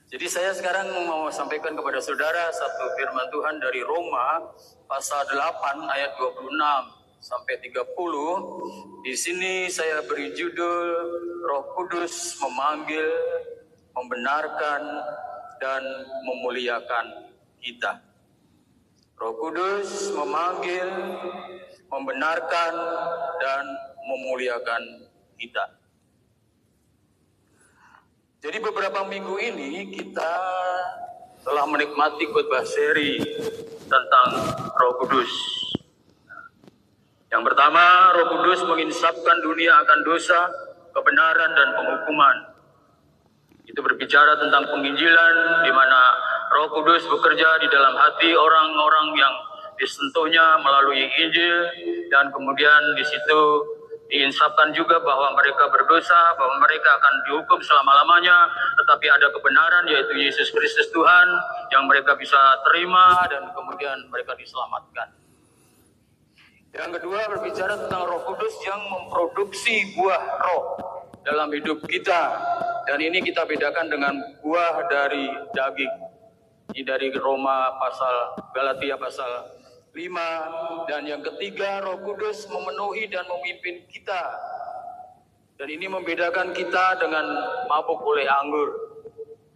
Jadi saya sekarang mau sampaikan kepada saudara satu firman Tuhan dari Roma pasal 8 ayat 26 sampai 30. Di sini saya beri judul Roh Kudus memanggil, membenarkan, dan memuliakan kita. Roh Kudus memanggil, membenarkan, dan memuliakan kita. Jadi beberapa minggu ini kita telah menikmati khotbah seri tentang Roh Kudus. Yang pertama, Roh Kudus menginsapkan dunia akan dosa, kebenaran, dan penghukuman. Itu berbicara tentang penginjilan, di mana Roh Kudus bekerja di dalam hati orang-orang yang disentuhnya melalui Injil, dan kemudian di situ diinsapkan juga bahwa mereka berdosa, bahwa mereka akan dihukum selama-lamanya, tetapi ada kebenaran yaitu Yesus Kristus Tuhan yang mereka bisa terima dan kemudian mereka diselamatkan. Yang kedua berbicara tentang Roh Kudus yang memproduksi buah roh dalam hidup kita, dan ini kita bedakan dengan buah dari daging. Ini dari Galatia pasal 5. Dan yang ketiga, Roh Kudus memenuhi dan memimpin kita. Dan ini membedakan kita dengan mabuk oleh anggur.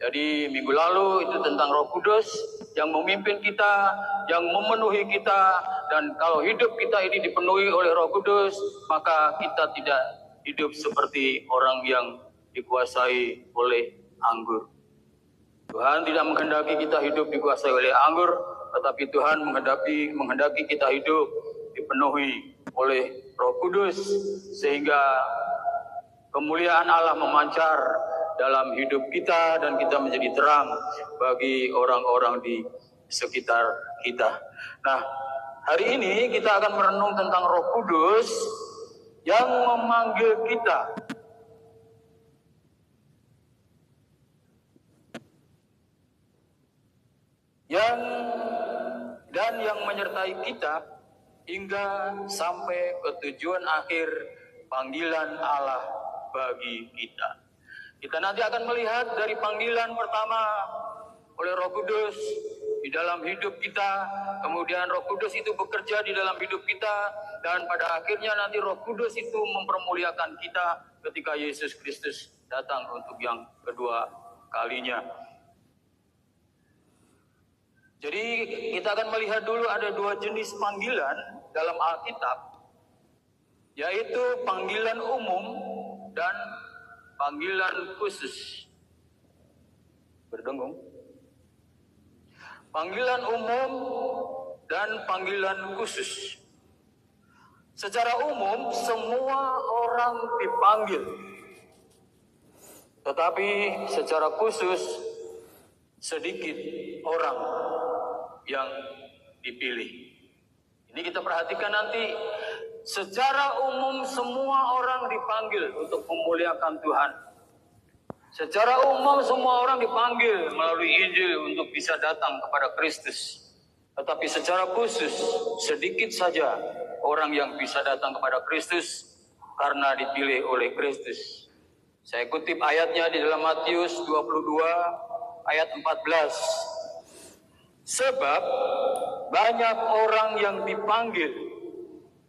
Jadi minggu lalu itu tentang Roh Kudus yang memimpin kita, yang memenuhi kita. Dan kalau hidup kita ini dipenuhi oleh Roh Kudus, maka kita tidak hidup seperti orang yang dikuasai oleh anggur. Tuhan tidak menghendaki kita hidup dikuasai oleh anggur, tetapi Tuhan menghendaki kita hidup dipenuhi oleh Roh Kudus, sehingga kemuliaan Allah memancar dalam hidup kita dan kita menjadi terang bagi orang-orang di sekitar kita. Nah, hari ini kita akan merenung tentang Roh Kudus yang memanggil kita. Yang menyertai kita hingga sampai ke tujuan akhir panggilan Allah bagi kita. Kita nanti akan melihat dari panggilan pertama oleh Roh Kudus di dalam hidup kita, kemudian Roh Kudus itu bekerja di dalam hidup kita, dan pada akhirnya nanti Roh Kudus itu mempermuliakan kita ketika Yesus Kristus datang untuk yang kedua kalinya. Jadi kita akan melihat dulu ada dua jenis panggilan dalam Alkitab, yaitu panggilan umum dan panggilan khusus. Berdengung. Panggilan umum dan panggilan khusus. Secara umum semua orang dipanggil, tetapi secara khusus sedikit orang yang dipilih. Ini kita perhatikan nanti. Secara umum semua orang dipanggil untuk memuliakan Tuhan. Secara umum semua orang dipanggil melalui Injil untuk bisa datang kepada Kristus. Tetapi secara khusus sedikit saja orang yang bisa datang kepada Kristus karena dipilih oleh Kristus. Saya kutip ayatnya di dalam Matius 22 ayat 14. Sebab banyak orang yang dipanggil,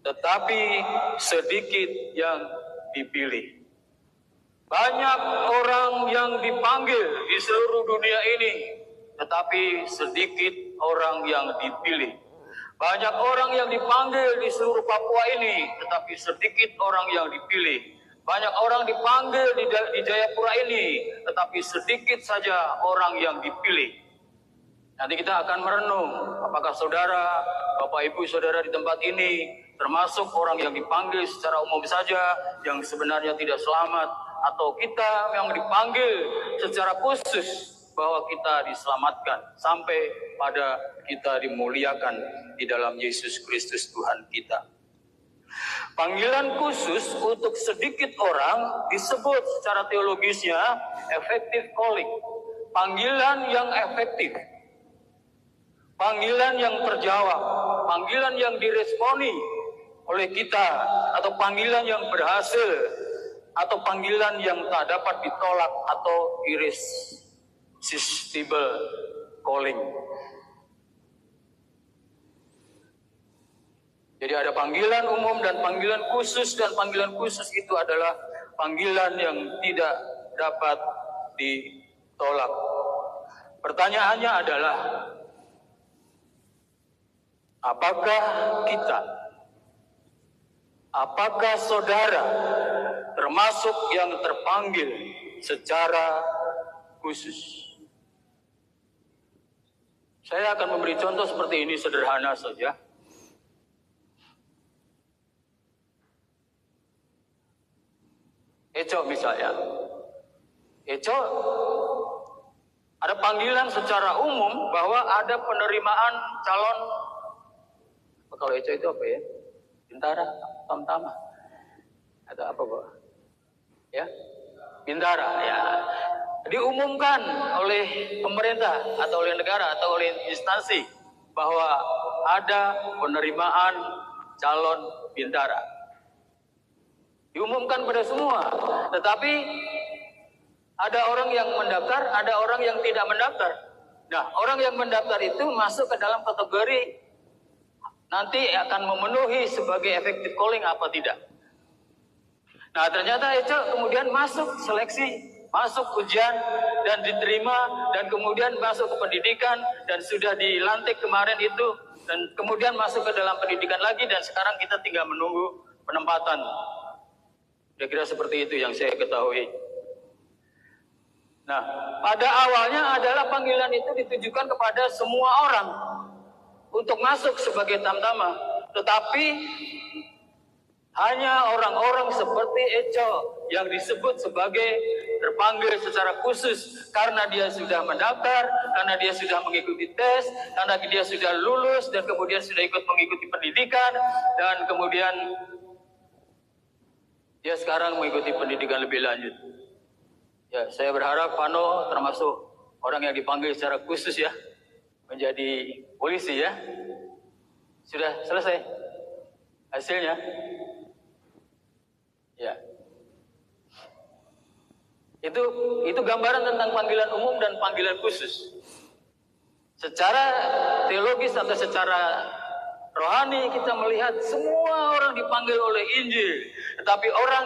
tetapi sedikit yang dipilih. Banyak orang yang dipanggil di seluruh dunia ini, tetapi sedikit orang yang dipilih. Banyak orang yang dipanggil di seluruh Papua ini, tetapi sedikit orang yang dipilih. Banyak orang dipanggil di Jayapura ini, tetapi sedikit saja orang yang dipilih. Nanti kita akan merenung, apakah saudara, Bapak Ibu Saudara di tempat ini termasuk orang yang dipanggil secara umum saja, yang sebenarnya tidak selamat, atau kita yang dipanggil secara khusus bahwa kita diselamatkan sampai pada kita dimuliakan di dalam Yesus Kristus Tuhan kita. Panggilan khusus untuk sedikit orang disebut secara teologisnya effective calling. Panggilan yang efektif. Panggilan yang terjawab, panggilan yang diresponi oleh kita, atau panggilan yang berhasil, atau panggilan yang tak dapat ditolak atau iresis. irresistible calling. Jadi ada panggilan umum dan panggilan khusus, dan panggilan khusus itu adalah panggilan yang tidak dapat ditolak. Pertanyaannya adalah, apakah kita, apakah saudara termasuk yang terpanggil secara khusus? Saya akan memberi contoh seperti ini, sederhana saja. Eco misalnya. Eco ada panggilan secara umum bahwa ada penerimaan calon, kalau Eco itu apa ya? Bintara, Tamtama. Atau apa, Pak? Ya? Bintara, ya. Diumumkan oleh pemerintah atau oleh negara atau oleh instansi bahwa ada penerimaan calon bintara. Diumumkan pada semua, tetapi ada orang yang mendaftar, ada orang yang tidak mendaftar. Nah, orang yang mendaftar itu masuk ke dalam kategori nanti akan memenuhi sebagai effective calling apa tidak. Nah, ternyata Eco kemudian masuk seleksi, masuk ujian dan diterima, dan kemudian masuk ke pendidikan dan sudah dilantik kemarin itu, dan kemudian masuk ke dalam pendidikan lagi, dan sekarang kita tinggal menunggu penempatan. Kira-kira seperti itu yang saya ketahui. Nah, pada awalnya adalah panggilan itu ditujukan kepada semua orang untuk masuk sebagai tamtama, tetapi hanya orang-orang seperti Eco yang disebut sebagai terpanggil secara khusus karena dia sudah mendaftar, karena dia sudah mengikuti tes, karena dia sudah lulus dan kemudian sudah ikut mengikuti pendidikan, dan kemudian dia sekarang mengikuti pendidikan lebih lanjut. Ya, saya berharap Pano termasuk orang yang dipanggil secara khusus ya, menjadi polisi ya. Sudah selesai hasilnya? Ya. Itu gambaran tentang panggilan umum dan panggilan khusus. Secara teologis atau secara rohani kita melihat semua orang dipanggil oleh Injil, tetapi orang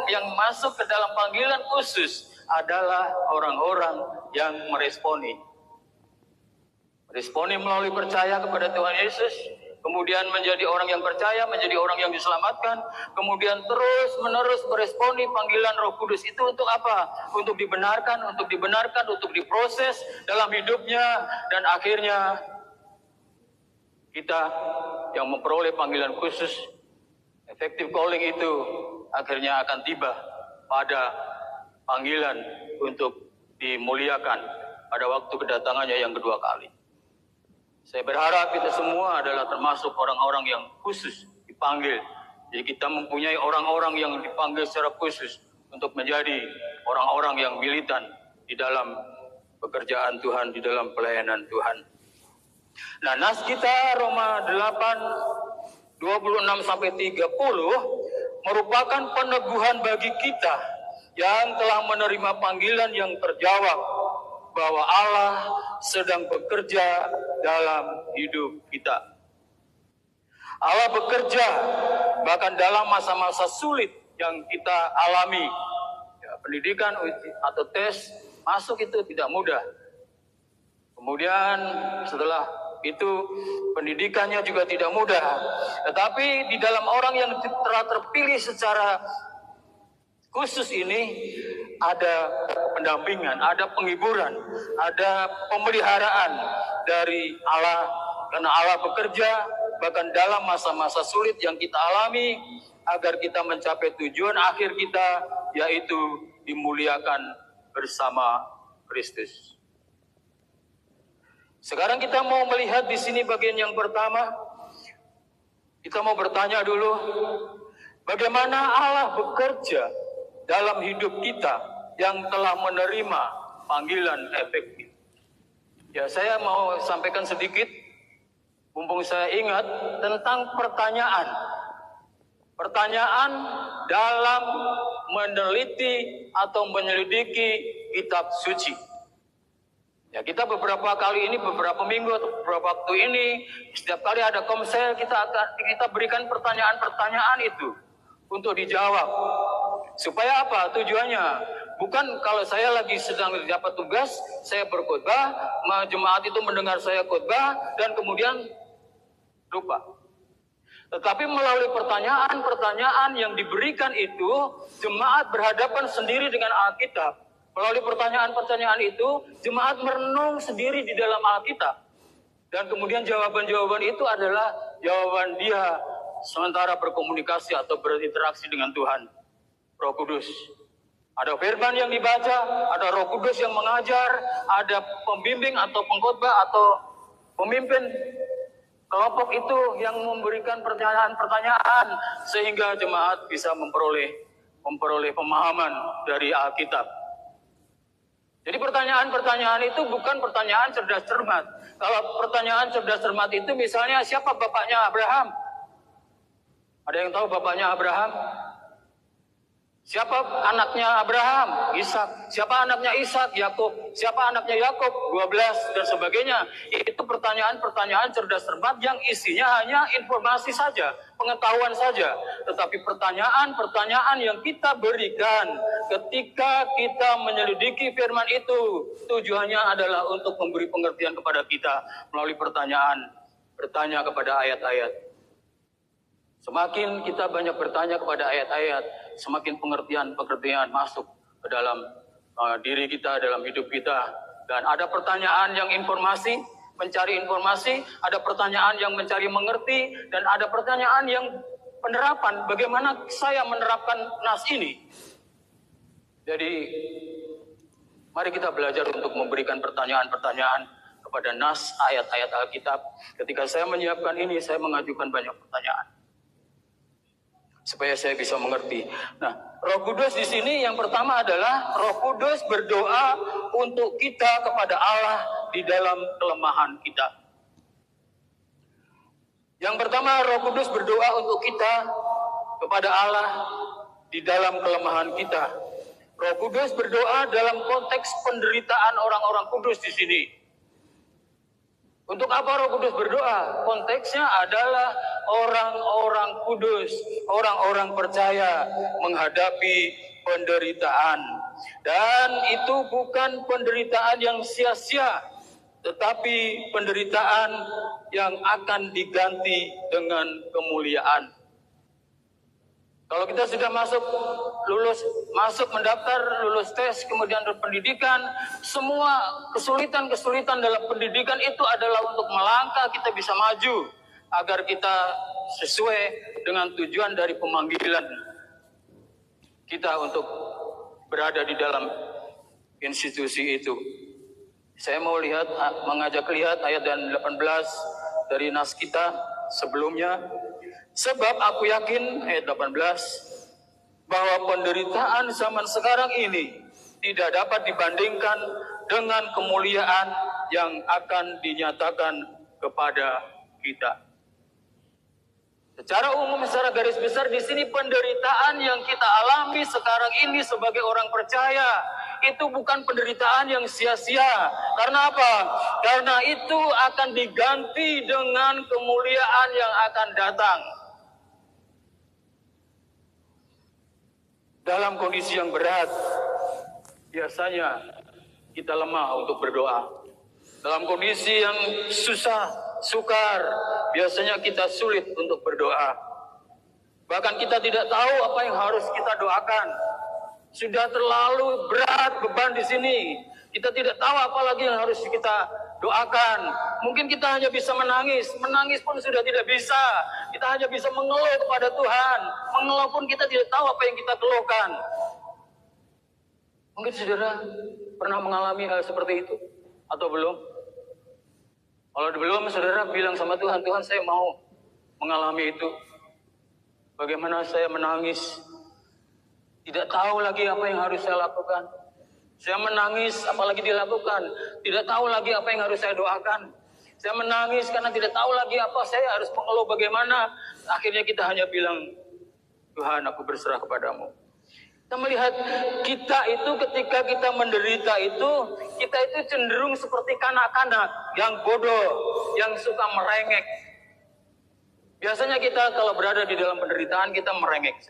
yang masuk ke dalam panggilan khusus adalah orang-orang yang meresponi melalui percaya kepada Tuhan Yesus, kemudian menjadi orang yang percaya, menjadi orang yang diselamatkan, kemudian terus-menerus meresponi panggilan Roh Kudus itu untuk apa? Untuk dibenarkan, untuk diproses dalam hidupnya, dan akhirnya kita yang memperoleh panggilan khusus, effective calling itu akhirnya akan tiba pada panggilan untuk dimuliakan pada waktu kedatangannya yang kedua kali. Saya berharap kita semua adalah termasuk orang-orang yang khusus dipanggil. Jadi kita mempunyai orang-orang yang dipanggil secara khusus untuk menjadi orang-orang yang militan di dalam pekerjaan Tuhan, di dalam pelayanan Tuhan. Nah, nas kita Roma 8, 26-30 merupakan peneguhan bagi kita yang telah menerima panggilan yang terjawab bahwa Allah sedang bekerja dalam hidup kita. Allah bekerja bahkan dalam masa-masa sulit yang kita alami. Ya, pendidikan atau tes masuk itu tidak mudah. Kemudian setelah itu pendidikannya juga tidak mudah. Tetapi di dalam orang yang telah terpilih secara khusus ini ada pendampingan, ada penghiburan, ada pemeliharaan dari Allah. Karena Allah bekerja bahkan dalam masa-masa sulit yang kita alami agar kita mencapai tujuan akhir kita, yaitu dimuliakan bersama Kristus. Sekarang kita mau melihat di sini bagian yang pertama. Kita mau bertanya dulu, bagaimana Allah bekerja dalam hidup kita yang telah menerima panggilan efektif. Ya, saya mau sampaikan sedikit, mumpung saya ingat, tentang pertanyaan. Pertanyaan dalam meneliti atau menyelidiki kitab suci. Ya, Ya, kita beberapa kali ini, beberapa minggu atau beberapa waktu ini, setiap kali ada komsel, kita berikan pertanyaan-pertanyaan itu untuk dijawab. Supaya apa? Tujuannya bukan kalau saya lagi sedang dapat tugas, saya berkhotbah, jemaat itu mendengar saya khotbah dan kemudian lupa. Tetapi melalui pertanyaan-pertanyaan yang diberikan itu, jemaat berhadapan sendiri dengan Alkitab. Melalui pertanyaan-pertanyaan itu, jemaat merenung sendiri di dalam Alkitab. Dan kemudian jawaban-jawaban itu adalah jawaban dia sementara berkomunikasi atau berinteraksi dengan Tuhan, Roh Kudus. Ada firman yang dibaca, ada Roh Kudus yang mengajar, ada pembimbing atau pengkhotbah atau pemimpin kelompok itu yang memberikan pertanyaan-pertanyaan sehingga jemaat bisa memperoleh pemahaman dari Alkitab. Jadi pertanyaan-pertanyaan itu bukan pertanyaan cerdas cermat. Kalau pertanyaan cerdas cermat itu misalnya siapa bapaknya Abraham? Ada yang tahu bapaknya Abraham? Siapa anaknya Abraham? Ishak. Siapa anaknya Ishak? Yakub. Siapa anaknya Yakub? 12 dan sebagainya. Itu pertanyaan-pertanyaan cerdas cermat yang isinya hanya informasi saja, pengetahuan saja. Tetapi pertanyaan-pertanyaan yang kita berikan ketika kita menyelidiki firman itu, tujuannya adalah untuk memberi pengertian kepada kita melalui bertanya kepada ayat-ayat. Semakin kita banyak bertanya kepada ayat-ayat, semakin pengertian masuk ke dalam diri kita, dalam hidup kita. Dan ada pertanyaan yang informasi, mencari informasi, ada pertanyaan yang mencari mengerti, dan ada pertanyaan yang penerapan, bagaimana saya menerapkan nas ini. Jadi, mari kita belajar untuk memberikan pertanyaan-pertanyaan kepada nas ayat-ayat Alkitab. Ketika saya menyiapkan ini, saya mengajukan banyak pertanyaan supaya saya bisa mengerti. Nah, Roh Kudus di sini yang pertama adalah Roh Kudus berdoa untuk kita kepada Allah di dalam kelemahan kita. Yang pertama, Roh Kudus berdoa untuk kita kepada Allah di dalam kelemahan kita. Roh Kudus berdoa dalam konteks penderitaan orang-orang kudus di sini. Untuk apa Roh Kudus berdoa? Konteksnya adalah orang-orang kudus, orang-orang percaya menghadapi penderitaan. Dan itu bukan penderitaan yang sia-sia, tetapi penderitaan yang akan diganti dengan kemuliaan. Kalau kita sudah mendaftar, lulus tes, kemudian berpendidikan, semua kesulitan-kesulitan dalam pendidikan itu adalah untuk melangkah kita bisa maju, agar kita sesuai dengan tujuan dari pemanggilan kita untuk berada di dalam institusi itu. Saya mau mengajak lihat ayat 18 dari nas kita sebelumnya. Sebab aku yakin, ayat 18, bahwa penderitaan zaman sekarang ini tidak dapat dibandingkan dengan kemuliaan yang akan dinyatakan kepada kita. Secara umum, secara garis besar di sini penderitaan yang kita alami sekarang ini sebagai orang percaya itu bukan penderitaan yang sia-sia. Karena apa? Karena itu akan diganti dengan kemuliaan yang akan datang. Dalam kondisi yang berat, biasanya kita lemah untuk berdoa. Dalam kondisi yang susah, sukar, biasanya kita sulit untuk berdoa. Bahkan kita tidak tahu apa yang harus kita doakan. Sudah terlalu berat beban di sini. Kita tidak tahu apa lagi yang harus kita doakan. Mungkin kita hanya bisa menangis. Menangis pun sudah tidak bisa. Kita hanya bisa mengeluh kepada Tuhan. Mengeluh pun kita tidak tahu apa yang kita keluhkan. Mungkin saudara pernah mengalami hal seperti itu? Atau belum? Kalau belum, saudara bilang sama Tuhan, Tuhan saya mau mengalami itu. Bagaimana saya menangis? Tidak tahu lagi apa yang harus saya lakukan. Saya menangis apalagi dilakukan. Tidak tahu lagi apa yang harus saya doakan. Saya menangis karena tidak tahu lagi apa saya harus mengeluh bagaimana. Akhirnya kita hanya bilang, Tuhan aku berserah kepadamu. Kita melihat kita itu ketika kita menderita itu, kita itu cenderung seperti kanak-kanak yang bodoh, yang suka merengek. Biasanya kita kalau berada di dalam penderitaan kita merengek.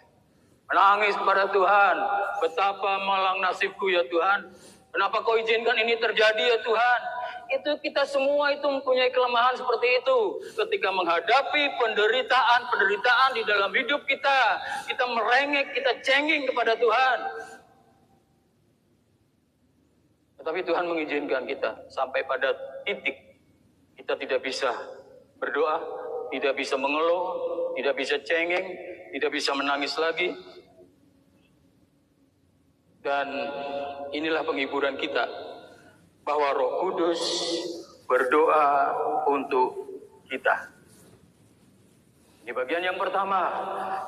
Menangis kepada Tuhan, betapa malang nasibku ya Tuhan. Kenapa kau izinkan ini terjadi ya Tuhan? Itu kita semua itu mempunyai kelemahan seperti itu. Ketika menghadapi penderitaan di dalam hidup kita merengek, kita cengeng kepada Tuhan. Tetapi Tuhan mengizinkan kita sampai pada titik kita tidak bisa berdoa, tidak bisa mengeluh, tidak bisa cengeng, tidak bisa menangis lagi. Dan inilah penghiburan kita, bahwa Roh Kudus berdoa untuk kita. Di bagian yang pertama,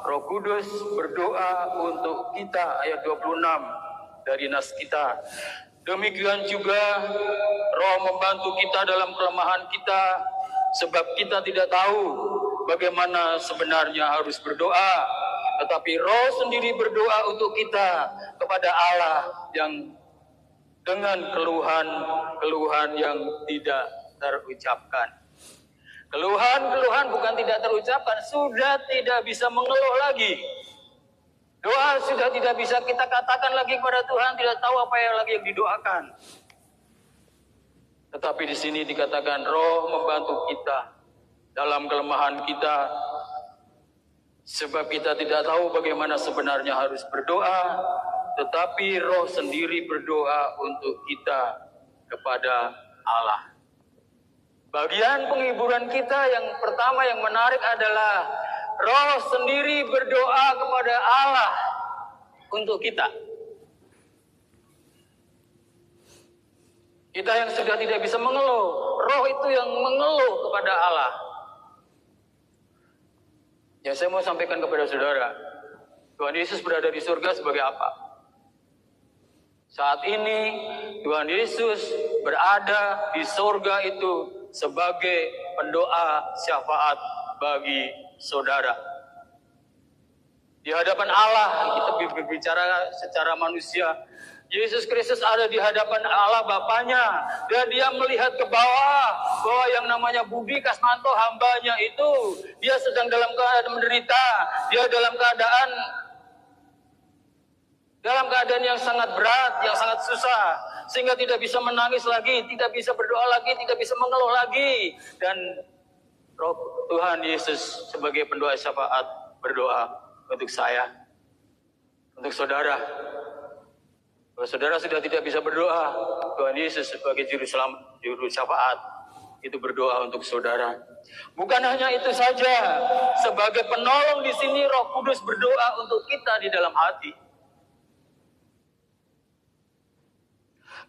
Roh Kudus berdoa untuk kita, ayat 26 dari nas kita. Demikian juga Roh membantu kita dalam kelemahan kita, sebab kita tidak tahu bagaimana sebenarnya harus berdoa, tetapi Roh sendiri berdoa untuk kita kepada Allah yang dengan keluhan yang tidak terucapkan. Keluhan bukan tidak terucapkan, sudah tidak bisa mengeluh lagi. Doa sudah tidak bisa kita katakan lagi kepada Tuhan, tidak tahu apa yang lagi yang didoakan. Tetapi di sini dikatakan Roh membantu kita dalam kelemahan kita, sebab kita tidak tahu bagaimana sebenarnya harus berdoa, tetapi Roh sendiri berdoa untuk kita kepada Allah. Bagian penghiburan kita yang pertama yang menarik adalah Roh sendiri berdoa kepada Allah untuk kita. Kita yang sudah tidak bisa mengeluh, Roh itu yang mengeluh kepada Allah. Yang saya mau sampaikan kepada saudara, Tuhan Yesus berada di surga sebagai apa? Saat ini Tuhan Yesus berada di surga itu sebagai pendoa syafaat bagi saudara. Di hadapan Allah, kita berbicara secara manusia, Yesus Kristus ada di hadapan Allah Bapanya, dan dia melihat ke bawah bahwa yang namanya Budi Kasmanto hambanya itu, dia sedang dalam keadaan menderita, dia dalam keadaan yang sangat berat, yang sangat susah, sehingga tidak bisa menangis lagi, tidak bisa berdoa lagi, tidak bisa mengeluh lagi. Dan Roh Tuhan Yesus sebagai pendoa syafaat berdoa untuk saya, untuk saudara. Kalau saudara sudah tidak bisa berdoa, Tuhan Yesus sebagai juru syafaat itu berdoa untuk saudara. Bukan hanya itu saja, sebagai penolong di sini Roh Kudus berdoa untuk kita di dalam hati.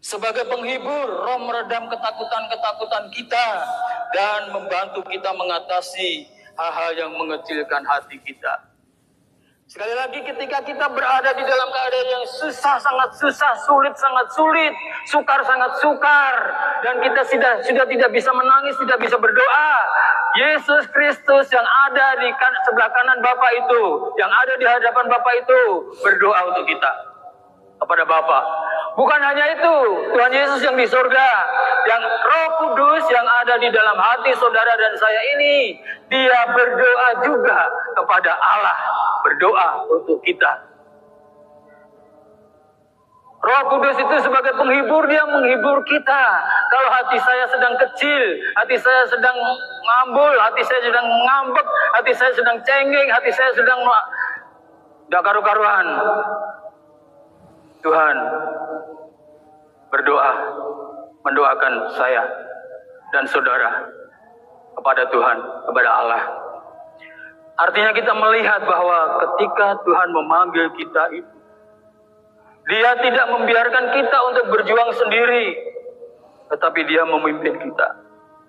Sebagai penghibur, Roh meredam ketakutan-ketakutan kita dan membantu kita mengatasi hal-hal yang mengecilkan hati kita. Sekali lagi, ketika kita berada di dalam keadaan yang susah, sangat susah, sulit, sangat sulit, sukar, sangat sukar, dan kita sudah tidak bisa menangis, tidak bisa berdoa, Yesus Kristus yang ada di sebelah kanan Bapa itu, yang ada di hadapan Bapa itu, berdoa untuk kita kepada Bapa. Bukan hanya itu, Tuhan Yesus yang di surga, yang Roh Kudus yang ada di dalam hati saudara dan saya ini, dia berdoa juga kepada Allah, berdoa untuk kita. Roh Kudus itu sebagai penghibur, dia menghibur kita. Kalau hati saya sedang kecil, hati saya sedang ngambul, hati saya sedang ngambek, hati saya sedang cengeng, hati saya sedang tidak karu-karuan, Tuhan berdoa, mendoakan saya dan saudara kepada Tuhan, kepada Allah. Artinya kita melihat bahwa ketika Tuhan memanggil kita itu, dia tidak membiarkan kita untuk berjuang sendiri, tetapi dia memimpin kita.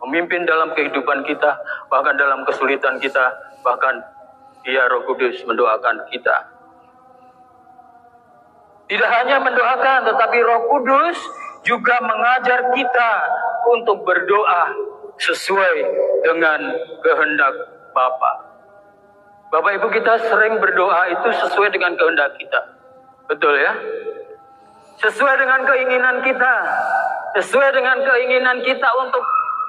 Memimpin dalam kehidupan kita, bahkan dalam kesulitan kita, bahkan dia Roh Kudus mendoakan kita. Tidak hanya mendoakan, tetapi Roh Kudus juga mengajar kita untuk berdoa sesuai dengan kehendak Bapa. Bapak Ibu, kita sering berdoa itu sesuai dengan kehendak kita. Betul ya? Sesuai dengan keinginan kita. Sesuai dengan keinginan kita untuk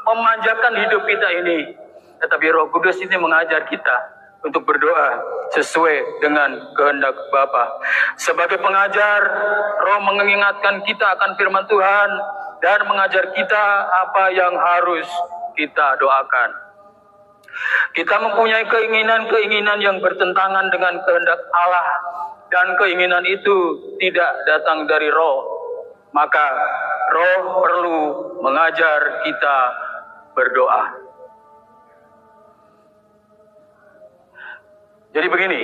memanjakan hidup kita ini. Tetapi Roh Kudus ini mengajar kita untuk berdoa sesuai dengan kehendak Bapa. Sebagai pengajar, Roh mengingatkan kita akan firman Tuhan dan mengajar kita apa yang harus kita doakan. Kita mempunyai keinginan-keinginan yang bertentangan dengan kehendak Allah, dan keinginan itu tidak datang dari Roh. Maka Roh perlu mengajar kita berdoa. Jadi begini,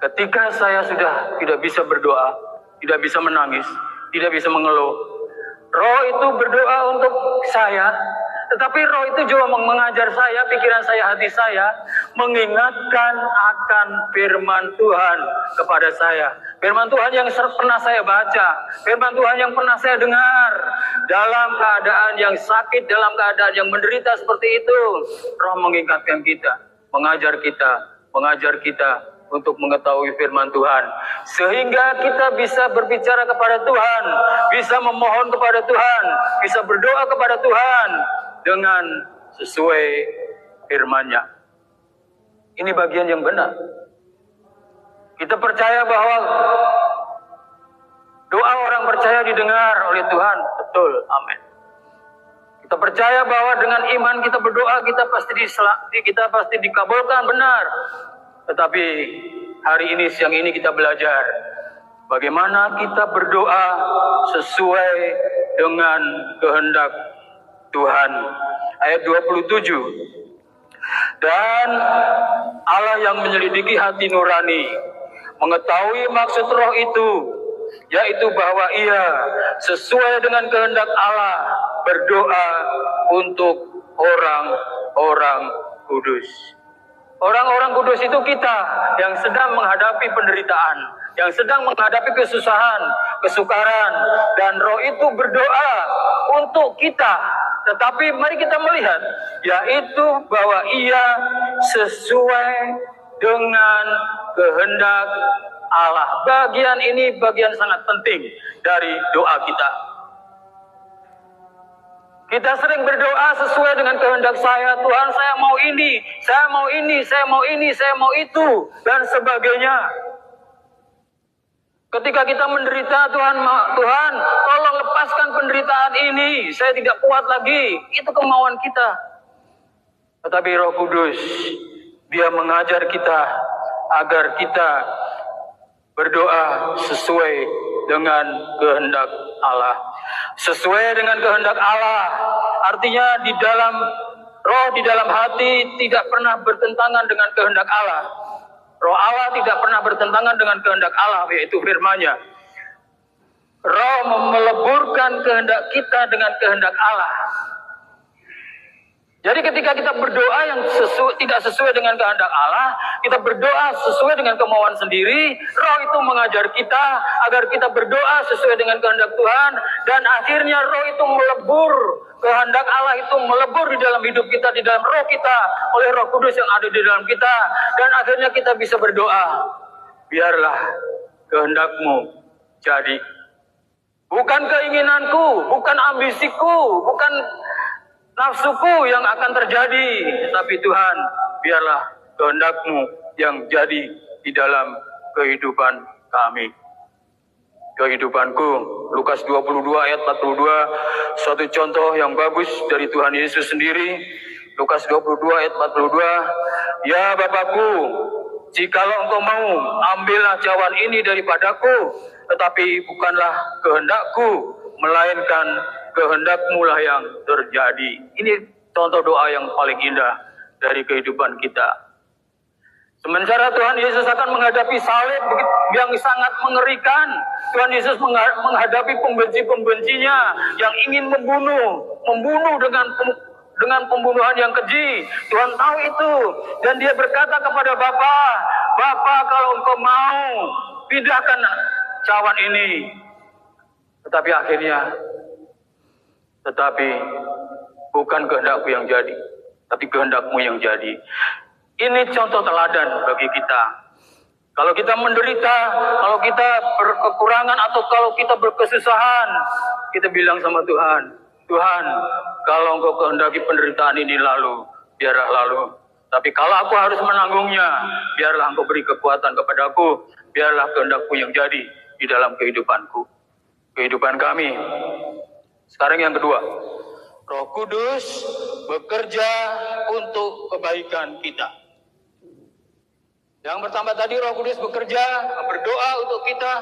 ketika saya sudah tidak bisa berdoa, tidak bisa menangis, tidak bisa mengeluh, Roh itu berdoa untuk saya, tetapi Roh itu juga mengajar saya, pikiran saya, hati saya, mengingatkan akan firman Tuhan kepada saya. Firman Tuhan yang pernah saya baca, firman Tuhan yang pernah saya dengar. Dalam keadaan yang sakit, dalam keadaan yang menderita seperti itu, Roh mengingatkan kita, mengajar kita untuk mengetahui firman Tuhan. Sehingga kita bisa berbicara kepada Tuhan, bisa memohon kepada Tuhan, bisa berdoa kepada Tuhan dengan sesuai firman-Nya. Ini bagian yang benar. Kita percaya bahwa doa orang percaya didengar oleh Tuhan. Betul, amin. Kita percaya bahwa dengan iman kita berdoa, kita pasti dikabulkan, benar. Tetapi hari ini, siang ini kita belajar bagaimana kita berdoa sesuai dengan kehendak Tuhan. Ayat 27. Dan Allah yang menyelidiki hati nurani mengetahui maksud Roh itu, yaitu bahwa ia sesuai dengan kehendak Allah berdoa untuk orang-orang kudus. Orang-orang kudus itu kita yang sedang menghadapi penderitaan, yang sedang menghadapi kesusahan, kesukaran, dan Roh itu berdoa untuk kita. Tetapi mari kita melihat, yaitu bahwa ia sesuai dengan kehendak Allah. Bagian ini bagian sangat penting dari doa kita. Kita sering berdoa sesuai dengan kehendak saya. Tuhan, saya mau ini, saya mau ini, saya mau ini, saya mau itu, dan sebagainya. Ketika kita menderita, Tuhan, tolong lepaskan penderitaan ini. Saya tidak kuat lagi. Itu kemauan kita. Tetapi Roh Kudus, Dia mengajar kita agar kita berdoa sesuai dengan kehendak Allah. Sesuai dengan kehendak Allah, artinya di dalam Roh, di dalam hati tidak pernah bertentangan dengan kehendak Allah. Roh Allah tidak pernah bertentangan dengan kehendak Allah, yaitu firman-Nya. Roh meleburkan kehendak kita dengan kehendak Allah. Jadi ketika kita berdoa yang tidak sesuai dengan kehendak Allah, kita berdoa sesuai dengan kemauan sendiri, Roh itu mengajar kita agar kita berdoa sesuai dengan kehendak Tuhan, dan akhirnya Roh itu melebur, kehendak Allah itu melebur di dalam hidup kita, di dalam roh kita, oleh Roh Kudus yang ada di dalam kita, dan akhirnya kita bisa berdoa, biarlah kehendak-Mu jadi. Bukan keinginanku, bukan ambisiku, bukan nafsuku yang akan terjadi, tapi Tuhan, biarlah kehendak-Mu yang jadi di dalam kehidupan kami. Kehidupanku, Lukas 22 ayat 42, suatu contoh yang bagus dari Tuhan Yesus sendiri. Lukas 22 ayat 42, ya Bapakku, jikalau Engkau mau, ambillah cawan ini daripadaku, tetapi bukanlah kehendakku, melainkan kehendak-Mu lah yang terjadi. Ini contoh doa yang paling indah dari kehidupan kita. Sementara Tuhan Yesus akan menghadapi salib yang sangat mengerikan. Tuhan Yesus menghadapi pembenci-pembencinya yang ingin membunuh dengan pembunuhan yang keji. Tuhan tahu itu, dan Dia berkata kepada Bapa, Bapa, kalau Engkau mau, pindahkan cawan ini. Tetapi bukan kehendak-Ku yang jadi, tapi kehendak-Mu yang jadi. Ini contoh teladan bagi kita. Kalau kita menderita, kalau kita berkekurangan atau kalau kita berkesusahan, kita bilang sama Tuhan, Tuhan, kalau Engkau kehendaki penderitaan ini lalu, biarlah lalu. Tapi kalau aku harus menanggungnya, biarlah Engkau beri kekuatan kepadaku, biarlah kehendak-Mu yang jadi di dalam kehidupanku, kehidupan kami. Sekarang yang kedua, Roh Kudus bekerja untuk kebaikan kita. Yang pertama tadi Roh Kudus bekerja, berdoa untuk kita.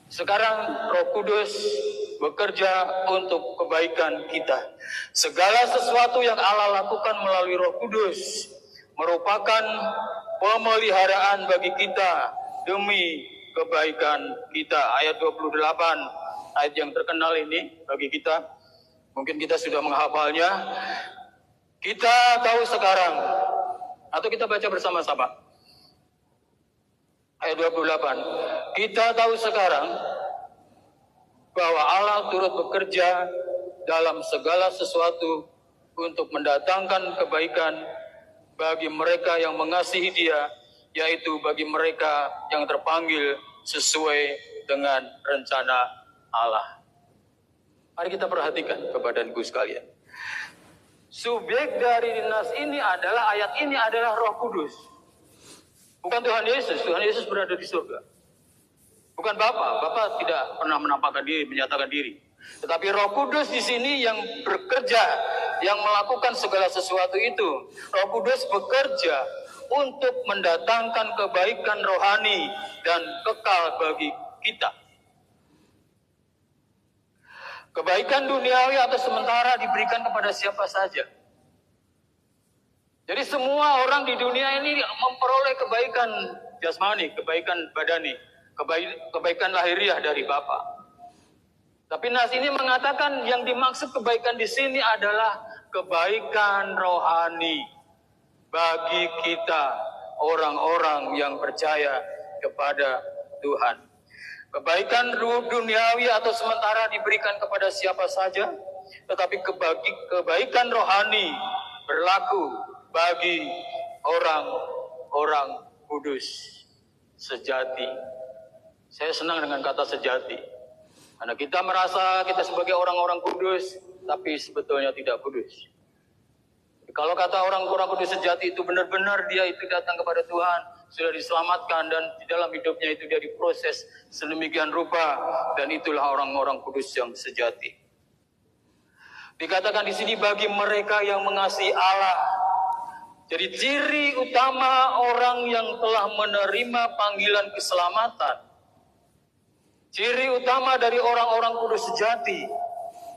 Sekarang Roh Kudus bekerja untuk kebaikan kita. Segala sesuatu yang Allah lakukan melalui Roh Kudus merupakan pemeliharaan bagi kita demi kebaikan kita. Ayat 28, ayat yang terkenal ini bagi kita. Mungkin kita sudah menghafalnya. Kita tahu sekarang, atau kita baca bersama-sama. Ayat 28. Kita tahu sekarang bahwa Allah turut bekerja dalam segala sesuatu untuk mendatangkan kebaikan bagi mereka yang mengasihi Dia, yaitu bagi mereka yang terpanggil sesuai dengan rencana Allah. Mari kita perhatikan Bapak-Ibu sekalian. Subjek dari nas ini adalah, ayat ini adalah Roh Kudus. Bukan Tuhan Yesus. Tuhan Yesus berada di surga. Bukan Bapa. Bapa tidak pernah menampakkan diri, menyatakan diri. Tetapi Roh Kudus di sini yang bekerja, yang melakukan segala sesuatu itu. Roh Kudus bekerja untuk mendatangkan kebaikan rohani dan kekal bagi kita. Kebaikan duniawi atau sementara diberikan kepada siapa saja. Jadi semua orang di dunia ini memperoleh kebaikan jasmani, kebaikan badani, kebaikan lahiriah dari Bapa. Tapi nas ini mengatakan yang dimaksud kebaikan di sini adalah kebaikan rohani bagi kita orang-orang yang percaya kepada Tuhan. Kebaikan duniawi atau sementara diberikan kepada siapa saja, tetapi kebaikan rohani berlaku bagi orang-orang kudus sejati. Saya senang dengan kata sejati, karena kita merasa kita sebagai orang-orang kudus, tapi sebetulnya tidak kudus. Kalau kata orang-orang kudus sejati itu benar-benar dia itu datang kepada Tuhan, sudah diselamatkan, dan di dalam hidupnya itu dia diproses sedemikian rupa, dan itulah orang-orang kudus yang sejati. Dikatakan di sini bagi mereka yang mengasihi Allah. Jadi ciri utama orang yang telah menerima panggilan keselamatan, ciri utama dari orang-orang kudus sejati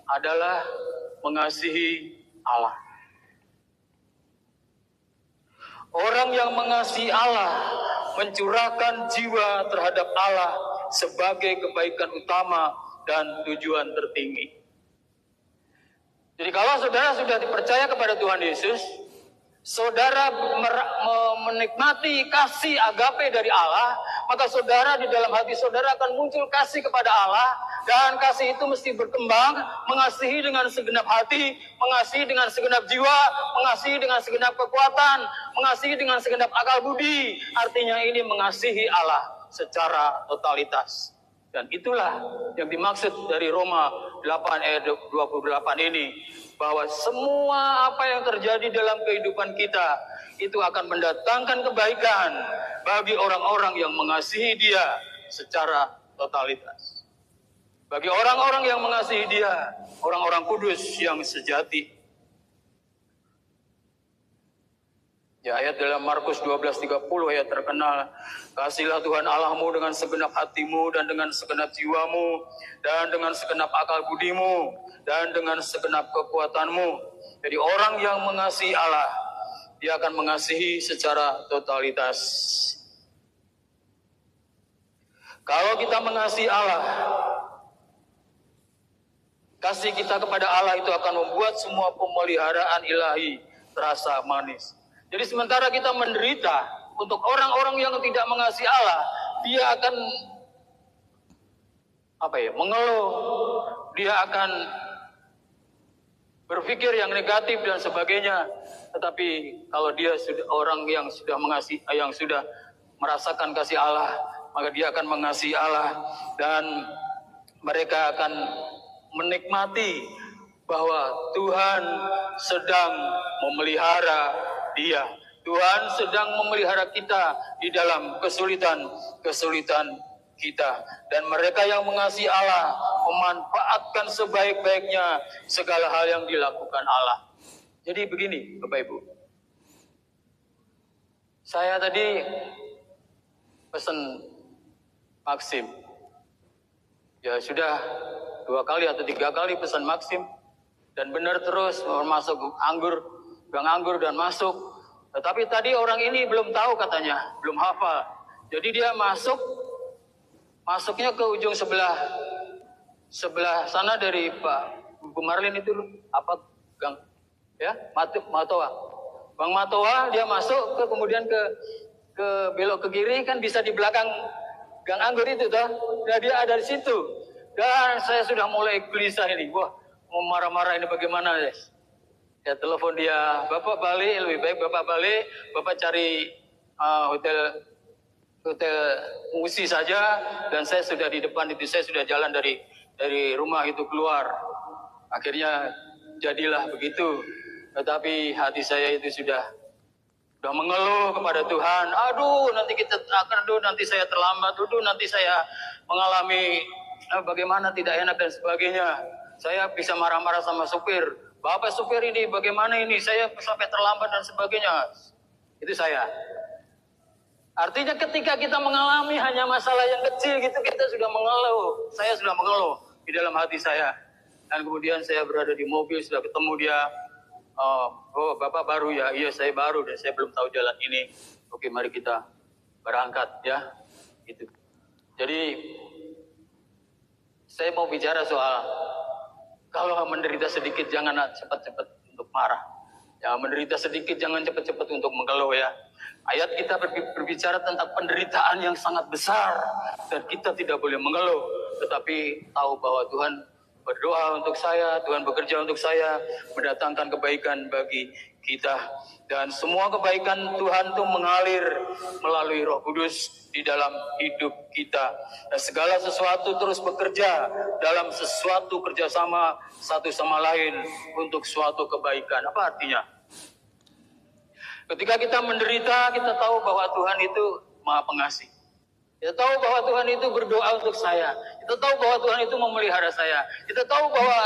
adalah mengasihi Allah. Orang yang mengasihi Allah mencurahkan jiwa terhadap Allah sebagai kebaikan utama dan tujuan tertinggi. Jadi kalau saudara sudah dipercaya kepada Tuhan Yesus, saudara menikmati kasih agape dari Allah, maka saudara di dalam hati saudara akan muncul kasih kepada Allah, dan kasih itu mesti berkembang, mengasihi dengan segenap hati, mengasihi dengan segenap jiwa, mengasihi dengan segenap kekuatan, mengasihi dengan segenap akal budi. Artinya ini mengasihi Allah secara totalitas. Dan itulah yang dimaksud dari Roma 8 ayat 28 ini, bahwa semua apa yang terjadi dalam kehidupan kita itu akan mendatangkan kebaikan bagi orang-orang yang mengasihi Dia secara totalitas. Bagi orang-orang yang mengasihi Dia, orang-orang kudus yang sejati. Ya, ayat dalam Markus 12:30 ayat terkenal, kasihilah Tuhan Allahmu dengan segenap hatimu dan dengan segenap jiwamu dan dengan segenap akal budimu dan dengan segenap kekuatanmu. Jadi orang yang mengasihi Allah, dia akan mengasihi secara totalitas. Kalau kita mengasihi Allah, kasih kita kepada Allah itu akan membuat semua pemeliharaan ilahi terasa manis. Jadi sementara kita menderita, untuk orang-orang yang tidak mengasihi Allah, dia akan mengeluh, dia akan berpikir yang negatif dan sebagainya. Tetapi kalau dia sudah orang yang sudah mengasihi, yang sudah merasakan kasih Allah, maka dia akan mengasihi Allah, dan mereka akan menikmati bahwa Tuhan sedang memelihara dia. Tuhan sedang memelihara kita di dalam kesulitan kita. Dan mereka yang mengasihi Allah memanfaatkan sebaik-baiknya segala hal yang dilakukan Allah. Jadi begini, Bapak Ibu. Saya tadi pesan Maxim. Ya sudah 2 kali atau 3 kali pesan Maxim. Dan benar terus masuk gang anggur dan masuk. Tetapi tadi orang ini belum tahu katanya, belum hafal. Jadi dia masuknya ke ujung sebelah sana dari Pak Bu Marlin itu apa gang ya Matoa. Bang Matoa dia masuk kemudian ke belok ke kiri kan bisa di belakang gang anggur itu toh. Nah dia ada di situ. Dan saya sudah mulai gelisah ini. Wah, mau marah-marah ini bagaimana, guys? Ya telepon dia, Bapak balik, lebih baik Bapak balik, Bapak cari hotel fungsi saja, dan saya sudah di depan itu, saya sudah jalan dari rumah itu keluar. Akhirnya jadilah begitu. Tetapi hati saya itu sudah mengeluh kepada Tuhan. Aduh, nanti saya terlambat, nanti saya mengalami bagaimana tidak enak dan sebagainya. Saya bisa marah-marah sama supir. Bapak supir ini bagaimana ini? Saya sampai terlambat dan sebagainya. Itu saya. Artinya ketika kita mengalami hanya masalah yang kecil gitu, kita sudah mengeluh. Saya sudah mengeluh di dalam hati saya. Dan kemudian saya berada di mobil, sudah ketemu dia. Oh, Bapak baru ya? Iya, saya baru dan saya belum tahu jalan ini. Oke, mari kita berangkat ya. Gitu. Jadi saya mau bicara soal kalau menderita sedikit jangan cepat-cepat untuk marah. Ya, menderita sedikit jangan cepat-cepat untuk mengeluh ya. Ayat kita berbicara tentang penderitaan yang sangat besar dan kita tidak boleh mengeluh, tetapi tahu bahwa Tuhan berdoa untuk saya, Tuhan bekerja untuk saya, mendatangkan kebaikan bagi kita. Dan semua kebaikan Tuhan itu mengalir melalui Roh Kudus di dalam hidup kita. Dan segala sesuatu terus bekerja dalam sesuatu kerjasama satu sama lain untuk suatu kebaikan. Apa artinya? Ketika kita menderita, kita tahu bahwa Tuhan itu Maha Pengasih. Kita tahu bahwa Tuhan itu berdoa untuk saya. Kita tahu bahwa Tuhan itu memelihara saya. Kita tahu bahwa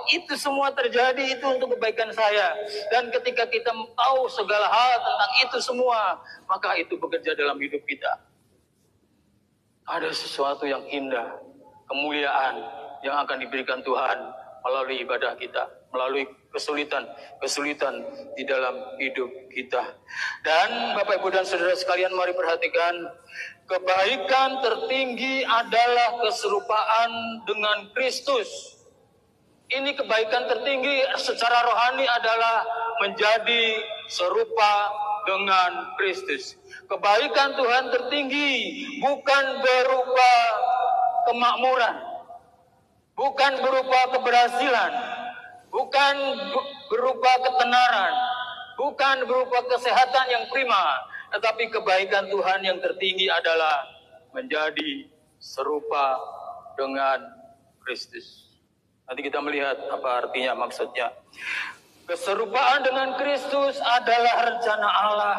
itu semua terjadi itu untuk kebaikan saya. Dan ketika kita tahu segala hal tentang itu semua, maka itu bekerja dalam hidup kita. Ada sesuatu yang indah, kemuliaan yang akan diberikan Tuhan melalui ibadah kita, melalui kesulitan di dalam hidup kita. Dan Bapak Ibu dan Saudara sekalian, mari perhatikan, kebaikan tertinggi adalah keserupaan dengan Kristus. Ini kebaikan tertinggi secara rohani adalah menjadi serupa dengan Kristus. Kebaikan Tuhan tertinggi bukan berupa kemakmuran, bukan berupa keberhasilan, bukan berupa ketenaran, bukan berupa kesehatan yang prima, tetapi kebaikan Tuhan yang tertinggi adalah menjadi serupa dengan Kristus. Nanti kita melihat apa artinya, maksudnya. Keserupaan dengan Kristus adalah rencana Allah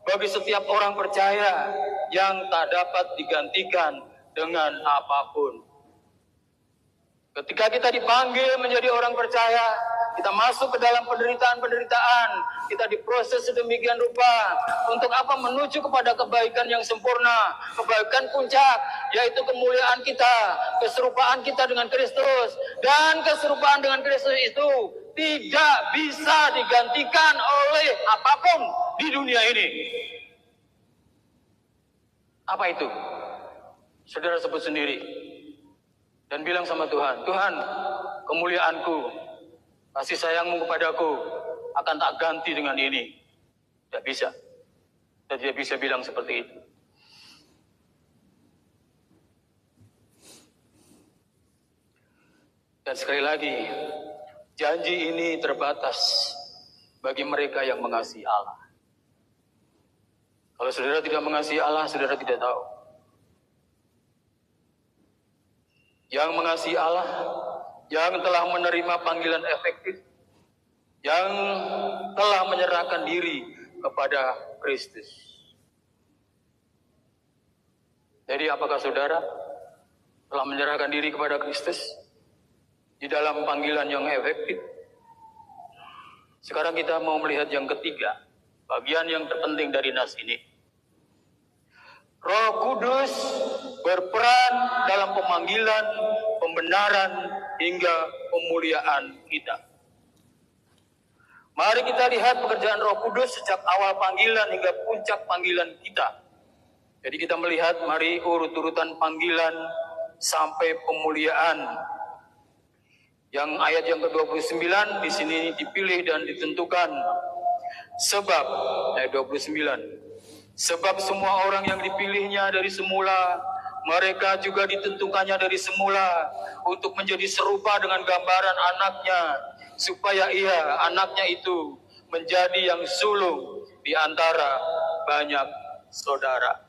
bagi setiap orang percaya yang tak dapat digantikan dengan apapun. Ketika kita dipanggil menjadi orang percaya, kita masuk ke dalam penderitaan-penderitaan, kita diproses sedemikian rupa. Untuk apa? Menuju kepada kebaikan yang sempurna, kebaikan puncak, yaitu kemuliaan kita, keserupaan kita dengan Kristus. Dan keserupaan dengan Kristus itu tidak bisa digantikan oleh apapun di dunia ini. Apa itu? Saudara sebut sendiri. Dan bilang sama Tuhan, Tuhan, kemuliaanku, kasih sayangmu kepadaku akan tak ganti dengan ini. Tidak bisa. Kita tidak bisa bilang seperti itu. Dan sekali lagi, janji ini terbatas bagi mereka yang mengasihi Allah. Kalau saudara tidak mengasihi Allah, saudara tidak tahu. Yang mengasihi Allah, yang telah menerima panggilan efektif, yang telah menyerahkan diri kepada Kristus. Jadi apakah saudara telah menyerahkan diri kepada Kristus di dalam panggilan yang efektif? Sekarang kita mau melihat yang ketiga, bagian yang terpenting dari nas ini. Roh Kudus berperan dalam pemanggilan, pembenaran, hingga pemuliaan kita. Mari kita lihat pekerjaan Roh Kudus sejak awal panggilan hingga puncak panggilan kita. Jadi kita melihat, mari urut-urutan panggilan sampai pemuliaan. Yang ayat yang ke-29 di sini dipilih dan ditentukan. Sebab, ayat 29. Sebab semua orang yang dipilihnya dari semula, mereka juga ditentukannya dari semula untuk menjadi serupa dengan gambaran anaknya, supaya ia, anaknya itu, menjadi yang sulung di antara banyak saudara.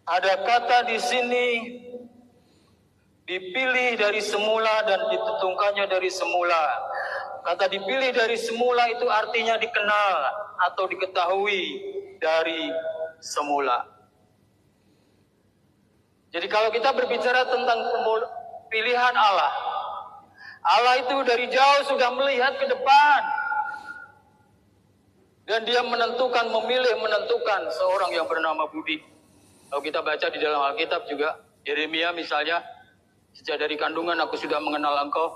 Ada kata di sini, dipilih dari semula dan ditentukannya dari semula. Kata dipilih dari semula itu artinya dikenal atau diketahui dari semula. Jadi kalau kita berbicara tentang pilihan Allah, Allah itu dari jauh sudah melihat ke depan. Dan dia menentukan, menentukan seorang yang bernama Budi. Kalau kita baca di dalam Alkitab juga, Yeremia misalnya, sejak dari kandungan aku sudah mengenal engkau,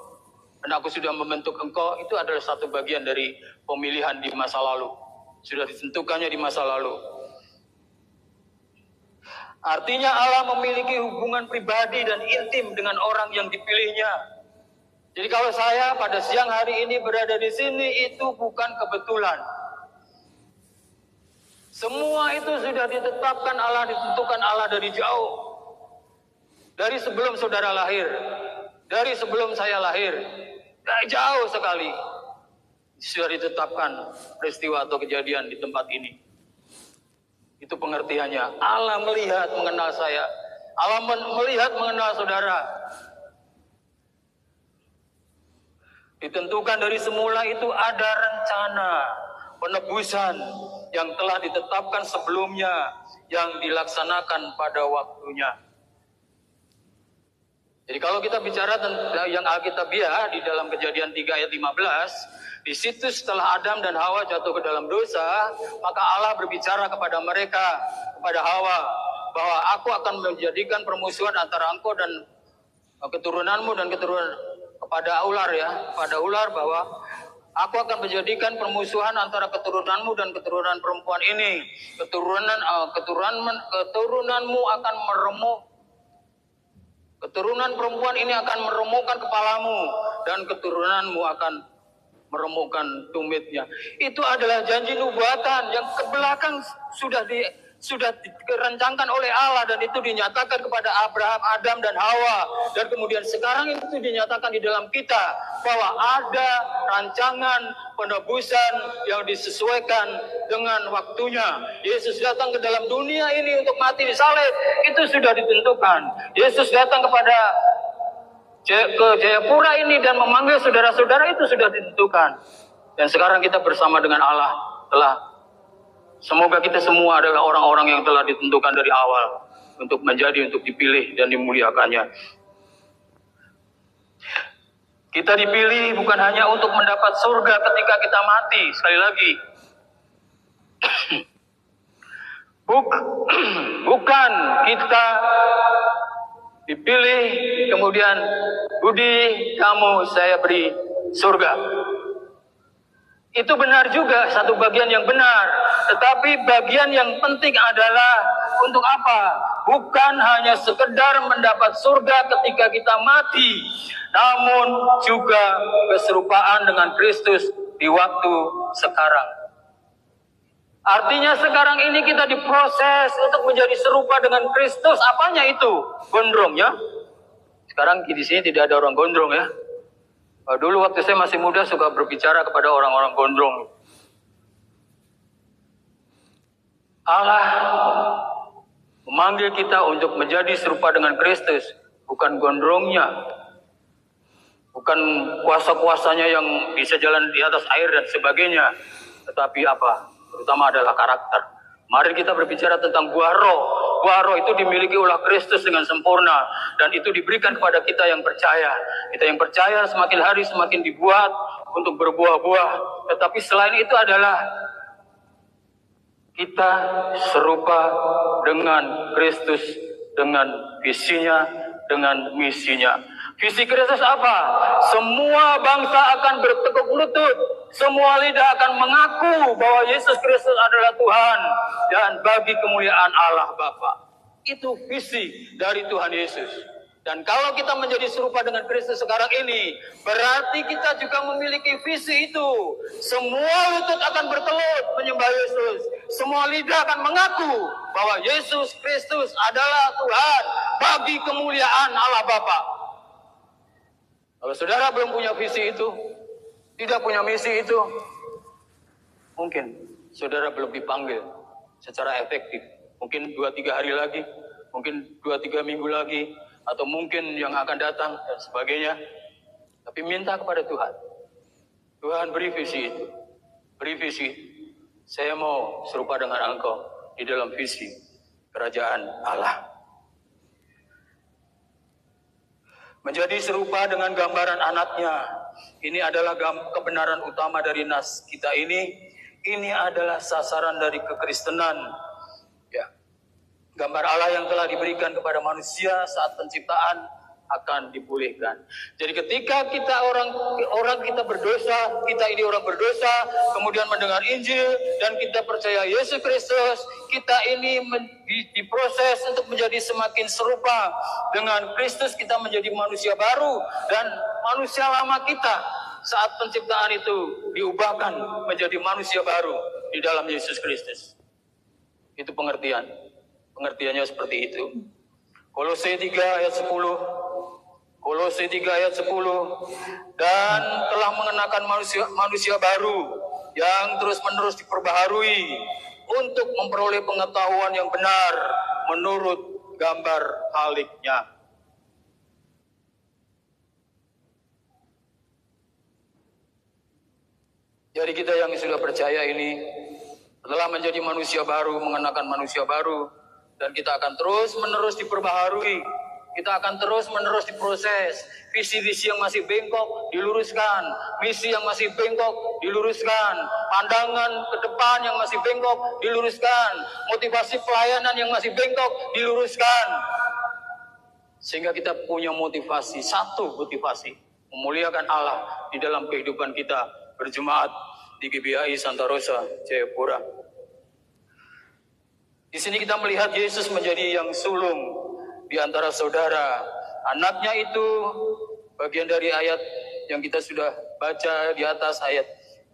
dan aku sudah membentuk engkau, itu adalah satu bagian dari pemilihan di masa lalu. Sudah ditentukannya di masa lalu. Artinya Allah memiliki hubungan pribadi dan intim dengan orang yang dipilihnya. Jadi kalau saya pada siang hari ini berada di sini, itu bukan kebetulan. Semua itu sudah ditetapkan Allah, ditentukan Allah dari jauh. Dari sebelum saudara lahir, dari sebelum saya lahir, dari jauh sekali sudah ditetapkan peristiwa atau kejadian di tempat ini. Itu pengertiannya. Allah melihat, mengenal saya. Allah melihat, mengenal saudara. Ditentukan dari semula itu ada rencana penebusan yang telah ditetapkan sebelumnya, yang dilaksanakan pada waktunya. Jadi kalau kita bicara tentang yang Alkitabiah di dalam Kejadian 3 ayat 15, di situ setelah Adam dan Hawa jatuh ke dalam dosa, maka Allah berbicara kepada mereka, kepada Hawa, bahwa aku akan menjadikan permusuhan antara engkau dan keturunanmu dan keturunan, kepada ular ya, kepada ular, bahwa aku akan menjadikan permusuhan antara keturunanmu dan keturunan perempuan ini. Keturunanmu akan meremuk. Keturunan perempuan ini akan meremukkan kepalamu, dan keturunanmu akan meremukkan tumitnya. Itu adalah janji nubuatan yang ke belakang sudah direncangkan oleh Allah, dan itu dinyatakan kepada Abraham, Adam, dan Hawa. Dan kemudian sekarang itu dinyatakan di dalam kita, bahwa ada rancangan penebusan yang disesuaikan dengan waktunya. Yesus datang ke dalam dunia ini untuk mati di salib, itu sudah ditentukan. Yesus datang ke Jayapura ini dan memanggil saudara-saudara, itu sudah ditentukan. Dan sekarang kita bersama dengan Allah semoga kita semua adalah orang-orang yang telah ditentukan dari awal untuk dipilih dan dimuliakannya. Kita dipilih bukan hanya untuk mendapat surga ketika kita mati. Sekali lagi, bukan kita dipilih kemudian, Budi, kamu saya beri surga. Itu benar juga, satu bagian yang benar. Tetapi bagian yang penting adalah untuk apa? Bukan hanya sekedar mendapat surga ketika kita mati, namun juga keserupaan dengan Kristus di waktu sekarang. Artinya sekarang ini kita diproses untuk menjadi serupa dengan Kristus. Apanya itu? Gondrongnya. Sekarang di sini tidak ada orang gondrong ya. Dulu waktu saya masih muda suka berbicara kepada orang-orang gondrong. Allah memanggil kita untuk menjadi serupa dengan Kristus, bukan gondrongnya, bukan kuasa-kuasanya yang bisa jalan di atas air dan sebagainya, tetapi apa? Terutama adalah karakter. Mari kita berbicara tentang buah roh. Buah roh itu dimiliki oleh Kristus dengan sempurna, dan itu diberikan kepada kita yang percaya. Kita yang percaya semakin hari semakin dibuat untuk berbuah-buah. Tetapi selain itu adalah kita serupa dengan Kristus, dengan visinya, dengan misinya. Visi Kristus apa? Semua bangsa akan bertekuk lutut, semua lidah akan mengaku bahwa Yesus Kristus adalah Tuhan dan bagi kemuliaan Allah Bapa. Itu visi dari Tuhan Yesus. Dan kalau kita menjadi serupa dengan Kristus sekarang ini, berarti kita juga memiliki visi itu. Semua lutut akan bertelut menyembah Yesus. Semua lidah akan mengaku bahwa Yesus Kristus adalah Tuhan bagi kemuliaan Allah Bapa. Kalau saudara belum punya visi itu, tidak punya misi itu, mungkin saudara belum dipanggil secara efektif. Mungkin 2-3 hari lagi, mungkin 2-3 minggu lagi, atau mungkin yang akan datang dan sebagainya. Tapi minta kepada Tuhan. Tuhan beri visi itu. Beri visi. Saya mau serupa dengan Engkau di dalam visi kerajaan Allah. Menjadi serupa dengan gambaran anaknya. Ini adalah kebenaran utama dari nas kita ini. Ini adalah sasaran dari kekristenan. Ya. Gambar Allah yang telah diberikan kepada manusia saat penciptaan akan dipulihkan. Jadi ketika kita orang kita berdosa, kita ini orang berdosa, kemudian mendengar Injil dan kita percaya Yesus Kristus, kita ini diproses untuk menjadi semakin serupa dengan Kristus. Kita menjadi manusia baru, dan manusia lama kita saat penciptaan itu diubahkan menjadi manusia baru di dalam Yesus Kristus. Itu pengertiannya seperti itu. Kolose 3 ayat 10. Kolose 3 ayat 10. Dan telah mengenakan manusia baru yang terus-menerus diperbaharui untuk memperoleh pengetahuan yang benar menurut gambar haliknya. Jadi kita yang sudah percaya ini telah menjadi manusia baru, mengenakan manusia baru, dan kita akan terus-menerus diperbaharui. Kita akan terus-menerus diproses. Visi-visi yang masih bengkok diluruskan, misi yang masih bengkok diluruskan, pandangan ke depan yang masih bengkok diluruskan, motivasi pelayanan yang masih bengkok diluruskan. Sehingga kita punya motivasi, satu motivasi, memuliakan Allah di dalam kehidupan kita berjemaat di GBI Santa Rosa, Jayapura. Di sini kita melihat Yesus menjadi yang sulung di antara saudara. Anaknya itu bagian dari ayat yang kita sudah baca di atas, ayat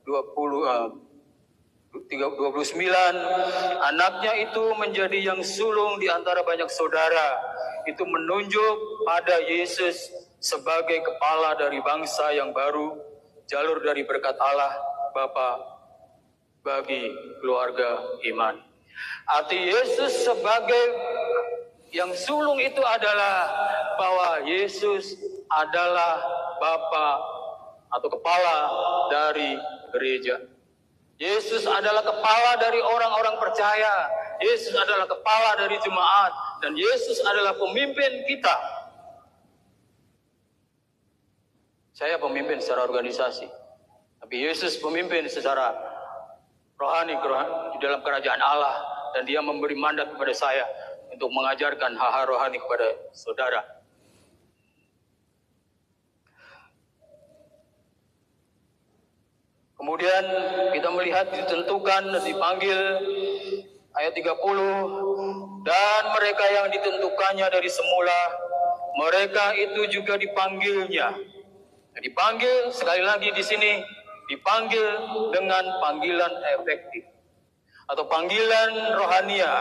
29. Anaknya itu menjadi yang sulung di antara banyak saudara. Itu menunjuk pada Yesus sebagai kepala dari bangsa yang baru, jalur dari berkat Allah Bapa bagi keluarga iman. Arti Yesus sebagai yang sulung itu adalah bahwa Yesus adalah Bapa atau kepala dari gereja. Yesus adalah kepala dari orang-orang percaya. Yesus adalah kepala dari jemaat, dan Yesus adalah pemimpin kita. Saya pemimpin secara organisasi, tapi Yesus pemimpin secara rohani di dalam kerajaan Allah, dan Dia memberi mandat kepada saya untuk mengajarkan hal-hal rohani kepada saudara. Kemudian kita melihat ditentukan, dipanggil, ayat 30, dan mereka yang ditentukannya dari semula, mereka itu juga dipanggilnya. Dipanggil sekali lagi di sini, dipanggil dengan panggilan efektif atau panggilan rohania,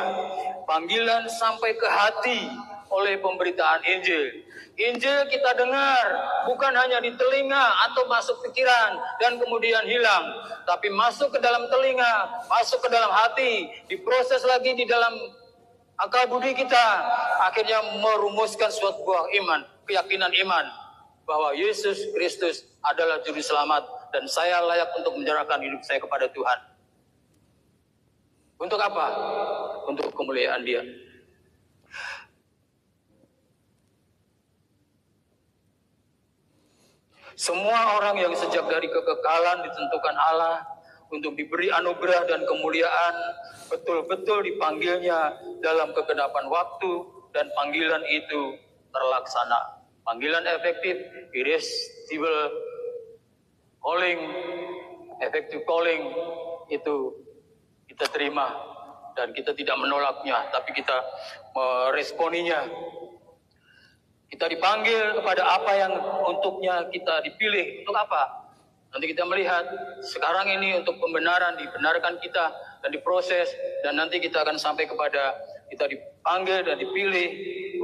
panggilan sampai ke hati oleh pemberitaan Injil. Injil kita dengar bukan hanya di telinga atau masuk pikiran dan kemudian hilang, tapi masuk ke dalam telinga, masuk ke dalam hati, diproses lagi di dalam akal budi kita, akhirnya merumuskan suatu buah iman, keyakinan iman bahwa Yesus Kristus adalah juru selamat dan saya layak untuk menyerahkan hidup saya kepada Tuhan. Untuk apa? Untuk kemuliaan Dia. Semua orang yang sejak dari kekekalan ditentukan Allah untuk diberi anugerah dan kemuliaan, betul-betul dipanggilnya dalam kegenapan waktu dan panggilan itu terlaksana. Panggilan efektif, irresistible calling, effective calling itu kita terima dan kita tidak menolaknya, tapi kita meresponinya. Kita dipanggil kepada apa yang untuknya kita dipilih. Untuk apa? Nanti kita melihat sekarang ini untuk pembenaran, dibenarkan kita dan diproses, dan nanti kita akan sampai kepada kita dipanggil dan dipilih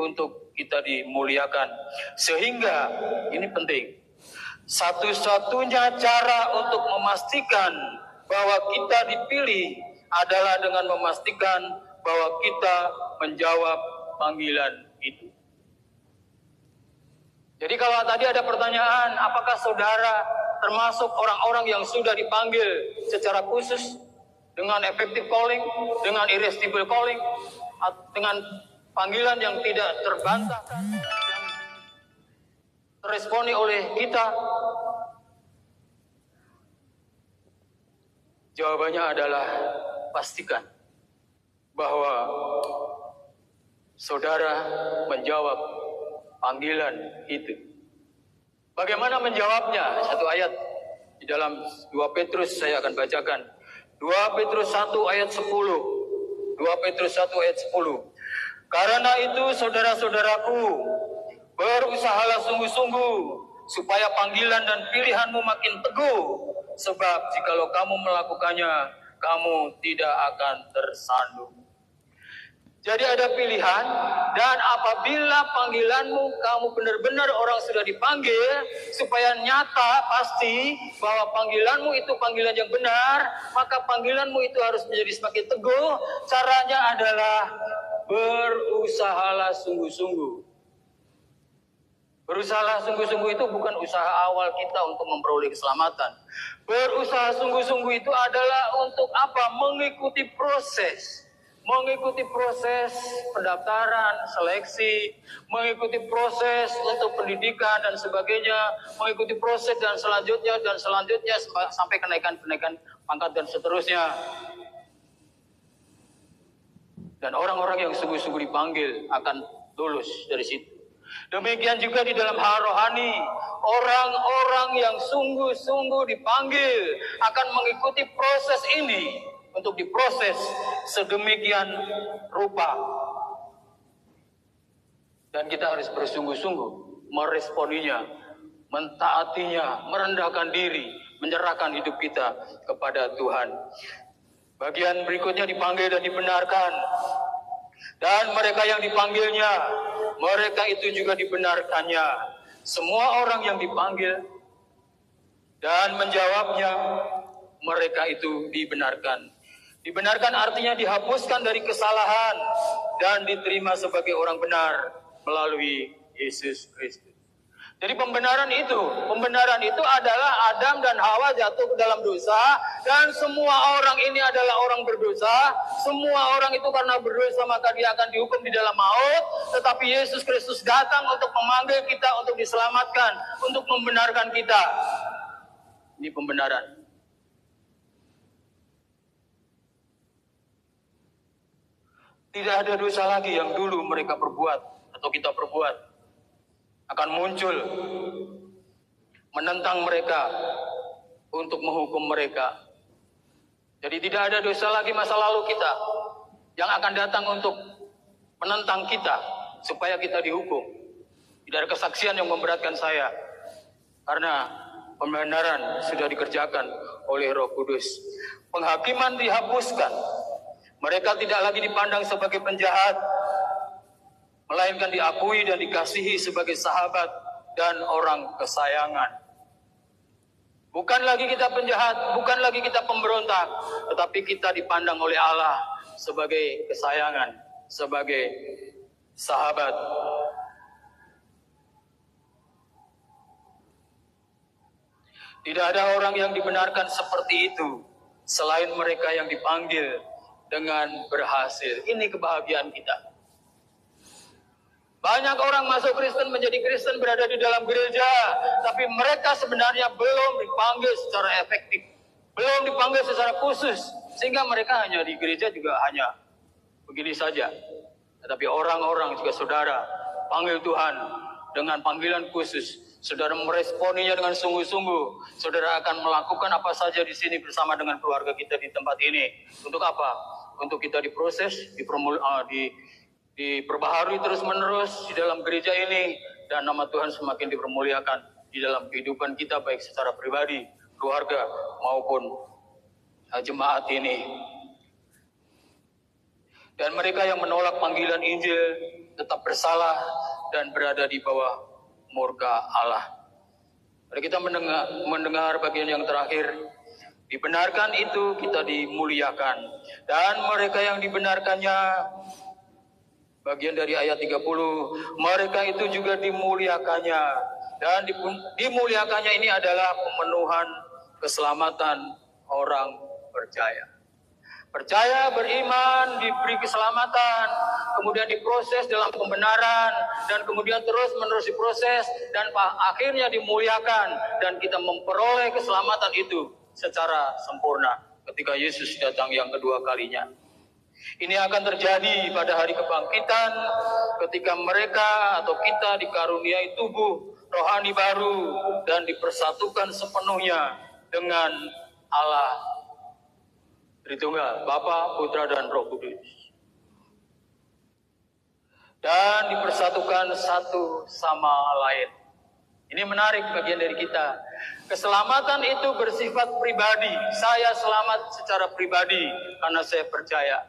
untuk kita dimuliakan. Sehingga ini penting, satu-satunya cara untuk memastikan bahwa kita dipilih adalah dengan memastikan bahwa kita menjawab panggilan itu. Jadi kalau tadi ada pertanyaan, apakah saudara termasuk orang-orang yang sudah dipanggil secara khusus dengan effective calling, dengan irresistible calling, dengan panggilan yang tidak terbantahkan, yang teresponi oleh kita? Jawabannya adalah pastikan bahwa saudara menjawab panggilan itu. Bagaimana menjawabnya? Satu ayat di dalam 2 Petrus saya akan bacakan. 2 Petrus 1 ayat 10. 2 Petrus 1 ayat 10. Karena itu saudara-saudaraku, berusahalah sungguh-sungguh supaya panggilan dan pilihanmu makin teguh. Sebab jikalau kamu melakukannya, kamu tidak akan tersandung. Jadi ada pilihan, dan apabila panggilanmu kamu benar-benar orang sudah dipanggil, supaya nyata pasti bahwa panggilanmu itu panggilan yang benar, maka panggilanmu itu harus menjadi semakin teguh. Caranya adalah berusahalah sungguh-sungguh. Berusahalah sungguh-sungguh itu bukan usaha awal kita untuk memperoleh keselamatan. Berusaha sungguh-sungguh itu adalah untuk apa? Mengikuti proses. Mengikuti proses pendaftaran, seleksi, mengikuti proses untuk pendidikan dan sebagainya, mengikuti proses dan selanjutnya sampai kenaikan pangkat dan seterusnya. Dan orang-orang yang sungguh-sungguh dipanggil akan lulus dari situ. Demikian juga di dalam hal rohani, orang-orang yang sungguh-sungguh dipanggil akan mengikuti proses ini untuk diproses sedemikian rupa. Dan kita harus bersungguh-sungguh meresponinya, mentaatinya, merendahkan diri, menyerahkan hidup kita kepada Tuhan. Bagian berikutnya dipanggil dan dibenarkan. Dan mereka yang dipanggilnya, mereka itu juga dibenarkannya. Semua orang yang dipanggil dan menjawabnya, mereka itu dibenarkan. Dibenarkan artinya dihapuskan dari kesalahan dan diterima sebagai orang benar melalui Yesus Kristus. Jadi pembenaran itu adalah Adam dan Hawa jatuh ke dalam dosa, dan semua orang ini adalah orang berdosa. Semua orang itu karena berdosa maka dia akan dihukum di dalam maut, tetapi Yesus Kristus datang untuk memanggil kita untuk diselamatkan, untuk membenarkan kita. Ini pembenaran. Tidak ada dosa lagi yang dulu mereka perbuat atau kita perbuat akan muncul menentang mereka untuk menghukum mereka. Jadi tidak ada dosa lagi masa lalu kita yang akan datang untuk menentang kita supaya kita dihukum. Tidak ada kesaksian yang memberatkan saya karena pembenaran sudah dikerjakan oleh Roh Kudus. Penghakiman dihapuskan. Mereka tidak lagi dipandang sebagai penjahat. melainkan diakui dan dikasihi sebagai sahabat dan orang kesayangan. Bukan lagi kita penjahat, bukan lagi kita pemberontak, tetapi kita dipandang oleh Allah sebagai kesayangan, sebagai sahabat. Tidak ada orang yang dibenarkan seperti itu selain mereka yang dipanggil dengan berhasil. Ini kebahagiaan kita. Banyak orang masuk Kristen, menjadi Kristen, berada di dalam gereja, tapi mereka sebenarnya belum dipanggil secara efektif, belum dipanggil secara khusus, sehingga mereka hanya di gereja juga hanya begini saja. Tetapi orang-orang juga saudara panggil Tuhan dengan panggilan khusus. Saudara meresponinya dengan sungguh-sungguh. Saudara akan melakukan apa saja di sini bersama dengan keluarga kita di tempat ini. Untuk apa? Untuk kita diproses, diperbaharui terus-menerus di dalam gereja ini, dan nama Tuhan semakin dipermuliakan di dalam kehidupan kita, baik secara pribadi, keluarga, maupun jemaat ini. Dan mereka yang menolak panggilan Injil tetap bersalah dan berada di bawah murka Allah. Mari kita mendengar bagian yang terakhir. Dibenarkan itu kita dimuliakan, dan mereka yang dibenarkannya, bagian dari ayat 30, mereka itu juga dimuliakannya. Dan dimuliakannya ini adalah pemenuhan keselamatan orang percaya. Percaya, beriman, diberi keselamatan, kemudian diproses dalam pembenaran, dan kemudian terus-menerus diproses, dan akhirnya dimuliakan, dan kita memperoleh keselamatan itu secara sempurna ketika Yesus datang yang kedua kalinya. Ini akan terjadi pada hari kebangkitan ketika mereka atau kita dikaruniai tubuh rohani baru dan dipersatukan sepenuhnya dengan Allah Tritunggal, Bapa, Putra, dan Roh Kudus. Dan dipersatukan satu sama lain. Ini menarik bagian dari kita. Keselamatan itu bersifat pribadi. Saya selamat secara pribadi karena saya percaya.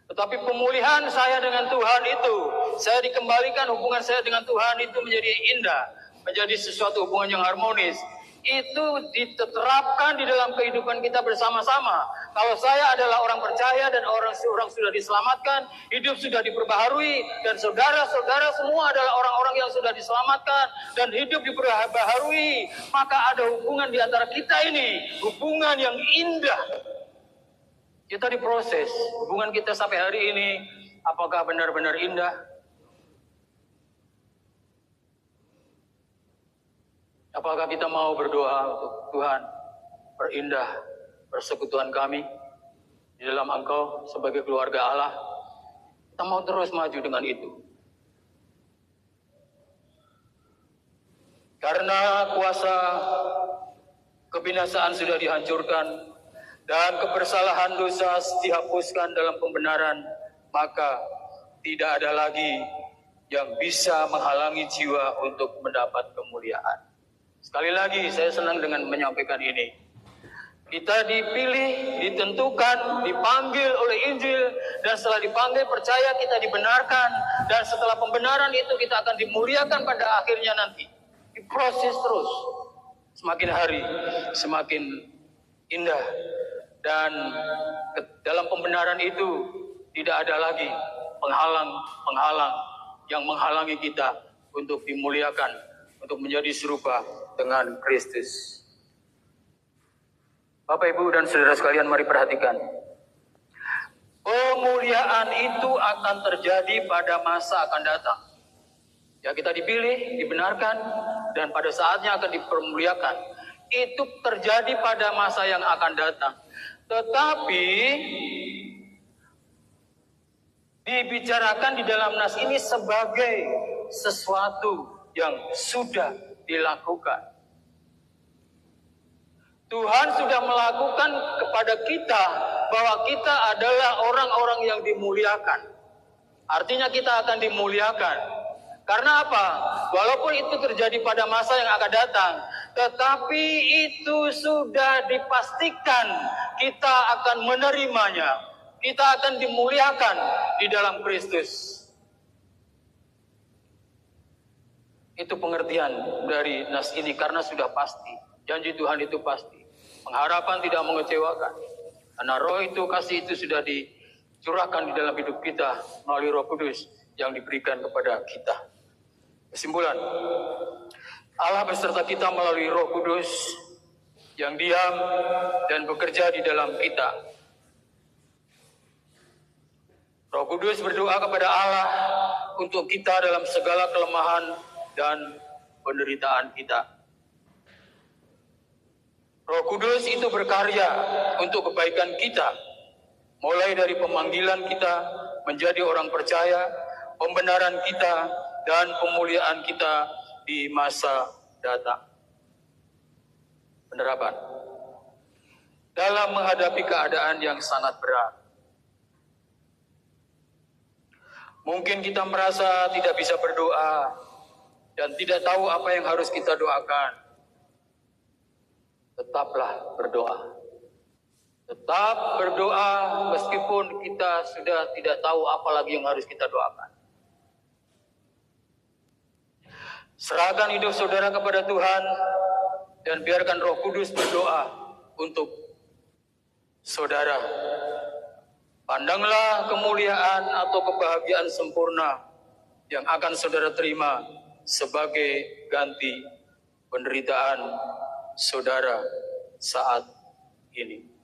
Tetapi pemulihan saya dengan Tuhan itu, saya dikembalikan, hubungan saya dengan Tuhan itu menjadi indah, menjadi sesuatu hubungan yang harmonis. Itu diterapkan di dalam kehidupan kita bersama-sama. Kalau saya adalah orang percaya dan orang sudah diselamatkan, hidup sudah diperbaharui, dan saudara-saudara semua adalah orang-orang yang sudah diselamatkan dan hidup diperbaharui, maka ada hubungan di antara kita ini, hubungan yang indah. Kita diproses, hubungan kita sampai hari ini, apakah benar-benar indah? Apakah kita mau berdoa untuk Tuhan, perindah persekutuan kami di dalam Engkau sebagai keluarga Allah? Kita mau terus maju dengan itu. Karena kuasa kebinasaan sudah dihancurkan dan kebersalahan dosa dihapuskan dalam pembenaran, maka tidak ada lagi yang bisa menghalangi jiwa untuk mendapat kemuliaan. Sekali lagi saya senang dengan menyampaikan ini. Kita dipilih, ditentukan, dipanggil oleh Injil, dan setelah dipanggil percaya kita dibenarkan, dan setelah pembenaran itu kita akan dimuliakan pada akhirnya nanti. Diproses terus. Semakin hari semakin indah, dan dalam pembenaran itu tidak ada lagi penghalang yang menghalangi kita untuk dimuliakan, untuk menjadi serupa dengan Kristus. Bapak, Ibu, dan saudara sekalian, mari perhatikan. Pemuliaan itu akan terjadi pada masa akan datang. Ya, kita dipilih, dibenarkan, dan pada saatnya akan dipermuliakan. Itu terjadi pada masa yang akan datang. Tetapi dibicarakan di dalam nas ini sebagai sesuatu yang sudah dilakukan. Tuhan sudah melakukan kepada kita bahwa kita adalah orang-orang yang dimuliakan. Artinya kita akan dimuliakan. Karena apa? Walaupun itu terjadi pada masa yang akan datang, tetapi itu sudah dipastikan kita akan menerimanya. Kita akan dimuliakan di dalam Kristus. Itu pengertian dari nas ini karena sudah pasti. Janji Tuhan itu pasti. Pengharapan tidak mengecewakan. Karena roh itu, kasih itu sudah dicurahkan di dalam hidup kita melalui Roh Kudus yang diberikan kepada kita. Kesimpulan, Allah beserta kita melalui Roh Kudus yang diam dan bekerja di dalam kita. Roh Kudus berdoa kepada Allah untuk kita dalam segala kelemahan dan penderitaan kita. Roh Kudus itu berkarya untuk kebaikan kita, mulai dari pemanggilan kita menjadi orang percaya, pembenaran kita, dan pemuliaan kita di masa datang. Penerapan. Dalam menghadapi keadaan yang sangat berat, mungkin kita merasa tidak bisa berdoa dan tidak tahu apa yang harus kita doakan. Tetaplah berdoa. Tetap berdoa meskipun kita sudah tidak tahu apa lagi yang harus kita doakan. Serahkan hidup saudara kepada Tuhan dan biarkan Roh Kudus berdoa untuk saudara. Pandanglah kemuliaan atau kebahagiaan sempurna yang akan saudara terima sebagai ganti penderitaan saudara saat ini.